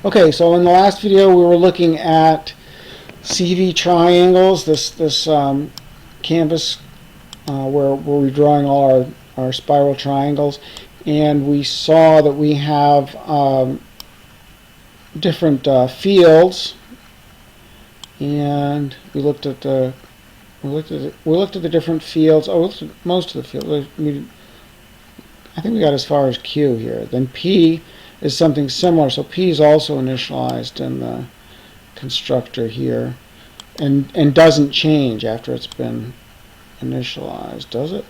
Okay, so in the last video we were looking at CV triangles, this canvas where we're drawing all our spiral triangles, and we saw that we have different fields, and we looked at the different fields. Oh, we looked at most of the fields. I think we got as far as Q here. Then P is something similar. So P is also initialized in the constructor here, and doesn't change after it's been initialized, does it?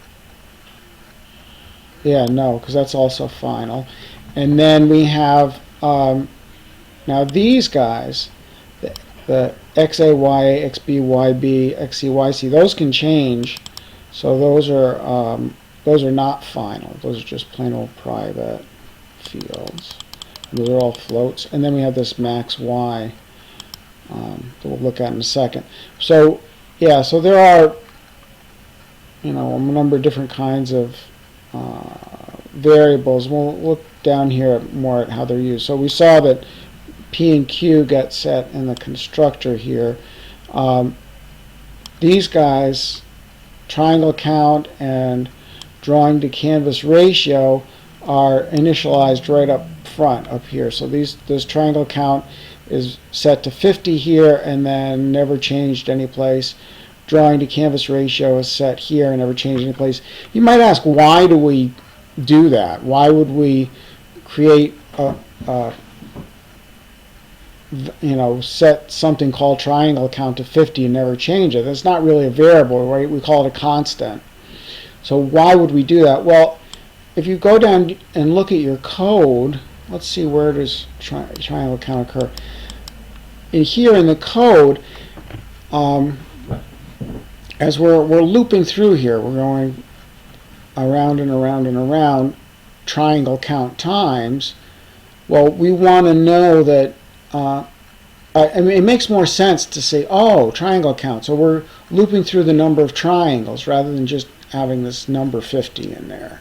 Yeah, no, because that's also final. And then we have now these guys, the XA, YA, XB, YB, XC, YC, those can change. So those are not final. Those are just plain old private fields. Those are all floats. And then we have this max Y that we'll look at in a second. So yeah, so there are a number of different kinds of variables. We'll look down here more at how they're used. So we saw that P and Q get set in the constructor here. These guys, triangle count and drawing to canvas ratio, are initialized right up front up here. So this triangle count is set to 50 here and then never changed any place. Drawing to canvas ratio is set here and never changed any place. You might ask, why do we do that? Why would we create set something called triangle count to 50 and never change it? That's not really a variable, right? We call it a constant. So why would we do that? Well, if you go down and look at your code, let's see, where does triangle count occur? Here in the code, as we're looping through here, we're going around and around and around triangle count times. Well, we want to know that I mean, it makes more sense to say, oh, triangle count. So we're looping through the number of triangles rather than just having this number 50 in there,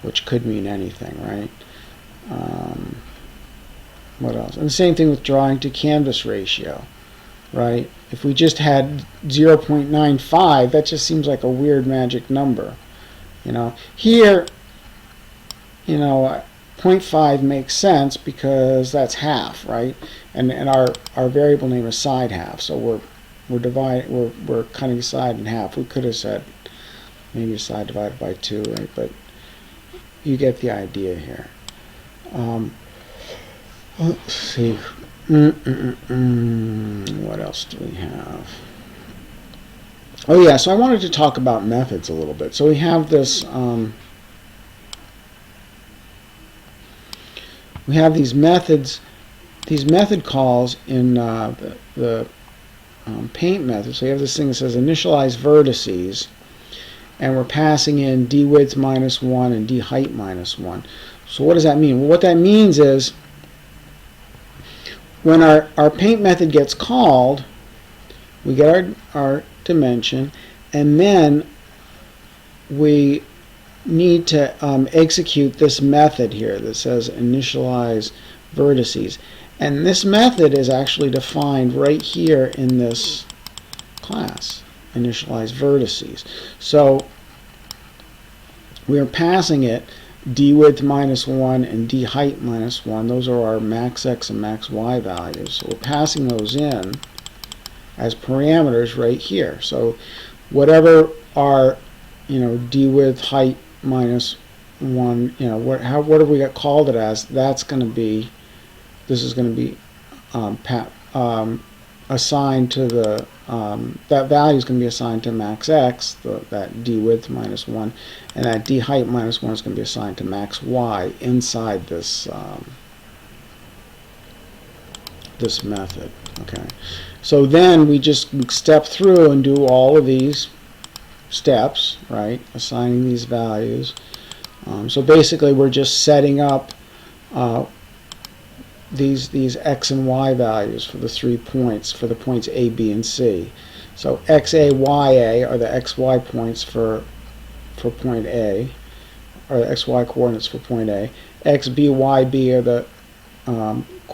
which could mean anything, right? What else? And the same thing with drawing to canvas ratio, right? If we just had 0.95, that just seems like a weird magic number. Here, 0.5 makes sense because that's half, right? And our variable name is side half, so we're cutting side in half. We could have said maybe side divided by 2, right? But you get the idea here. Let's see. What else do we have? Oh yeah, so I wanted to talk about methods a little bit. So we have this. We have these methods, these method calls in the paint method. So you have this thing that says initialize vertices, and we're passing in d width minus 1 and d height minus 1. So what does that mean? Well, what that means is when our paint method gets called, we get our dimension, and then we need to execute this method here that says initialize vertices. And this method is actually defined right here in this class, initialize vertices. So we are passing it d width minus 1 and d height minus 1. Those are our max x and max y values. So we're passing those in as parameters right here. So whatever our d width, height minus 1, whatever we got called it as, that's going to be, this is going to be assigned to the that value is going to be assigned to max x, that d width minus 1, and that d height minus 1 is going to be assigned to max y inside this this method. Okay, so then we just step through and do all of these steps, right, assigning these values. So basically we're just setting up these x and y values for the 3 points, for the points A, B, and C. So XA, YA are the XY points for point A, or the XY coordinates for point A. XB, YB are the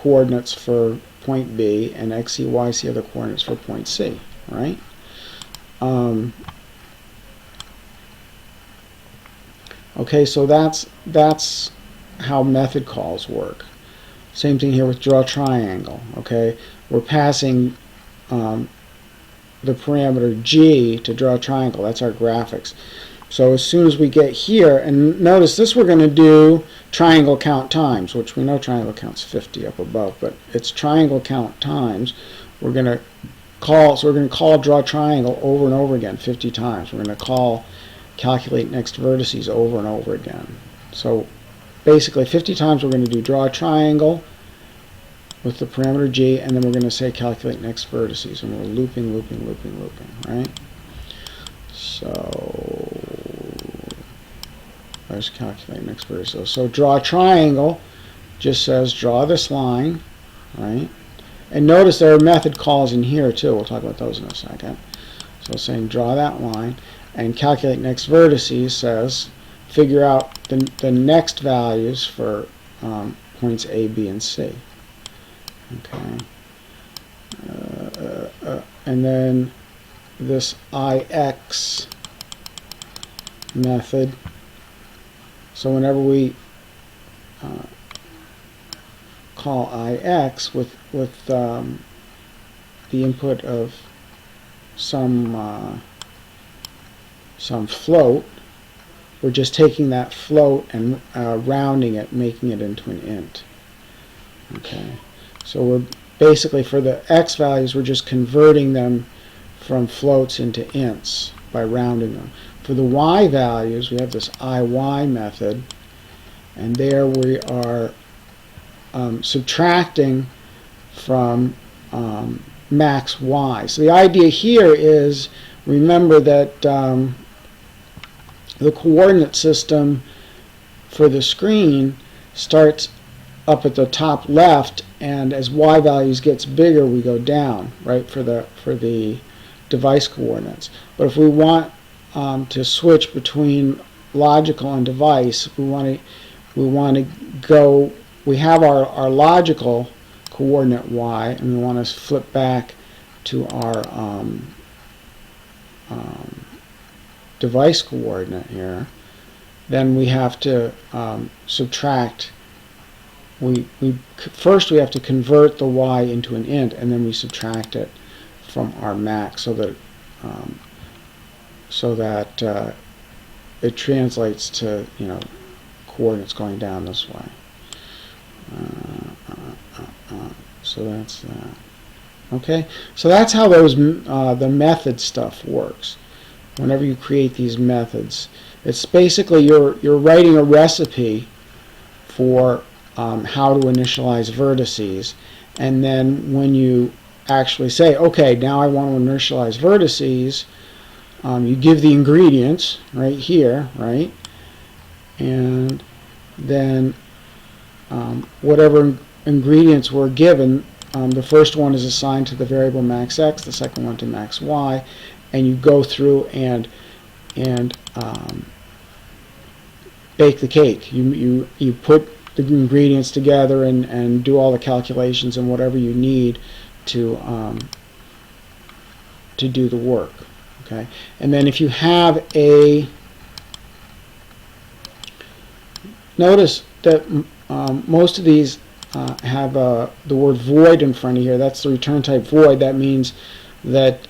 coordinates for point B, and x, c, y, c are the coordinates for point C, right? Okay, so that's how method calls work. Same thing here with draw triangle. Okay, we're passing the parameter g to draw a triangle. That's our graphics. So as soon as we get here, and notice this we're going to do triangle count times, which we know triangle count's 50 up above, but it's triangle count times. We're going to call, so we're going to call draw triangle over and over again 50 times. We're going to call calculate next vertices over and over again. So basically 50 times we're going to do draw a triangle with the parameter g, and then we're going to say calculate next vertices, and we're looping, looping, looping, looping, right? So let's calculate next vertices. So draw a triangle just says draw this line, right? And notice there are method calls in here too. We'll talk about those in a second. So saying draw that line, and calculate next vertices says figure out the next values for points A, B, and C. Okay. And then this IX method. So whenever we call IX with the input of some float, we're just taking that float and rounding it, making it into an int. Okay. So we're basically, for the x values, we're just converting them from floats into ints by rounding them. For the y values, we have this IY method, and there we are subtracting from max y. So the idea here is, remember that the coordinate system for the screen starts up at the top left, and as y values gets bigger we go down, right, for the device coordinates. But if we want to switch between logical and device, we want to go, we have our logical coordinate y, and we want to flip back to our device coordinate here. Then we have to subtract. First we have to convert the y into an int, and then we subtract it from our max, so that it translates to, you know, coordinates going down this way. So that's that. Okay, so that's how those the method stuff works. Whenever you create these methods, it's basically you're writing a recipe for how to initialize vertices, and then when you actually say, okay, now I want to initialize vertices, you give the ingredients right here, right, and then whatever ingredients were given, the first one is assigned to the variable max x, the second one to max y, and you go through and bake the cake. You put the ingredients together and do all the calculations and whatever you need to do the work. Okay, and then if you have a, notice that most of these have the word void in front of here. That's the return type void. That means that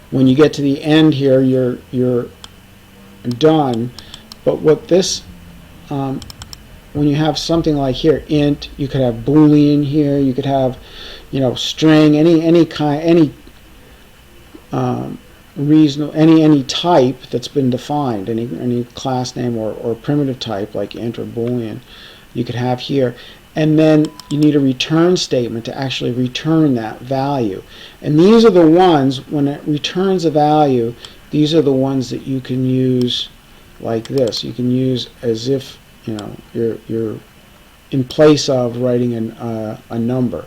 when you get to the end here, you're done. But what this, when you have something like here, int, you could have boolean here. You could have, you know, string, any kind, any reasonable, any type that's been defined, any class name or primitive type like int or boolean, you could have here. And then you need a return statement to actually return that value. And these are the ones, when it returns a value, these are the ones that you can use like this. You can use as if, you know, you're in place of writing a number.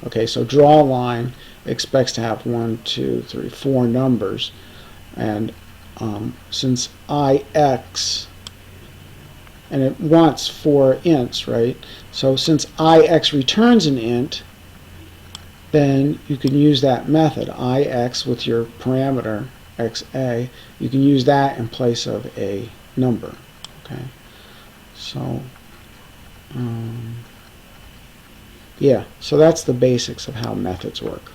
Okay, so draw line expects to have 1, 2, 3, 4 numbers, and since IX and it wants 4 ints, right? So since ix returns an int, then you can use that method, ix with your parameter xa. You can use that in place of a number. Okay, so yeah, so that's the basics of how methods work.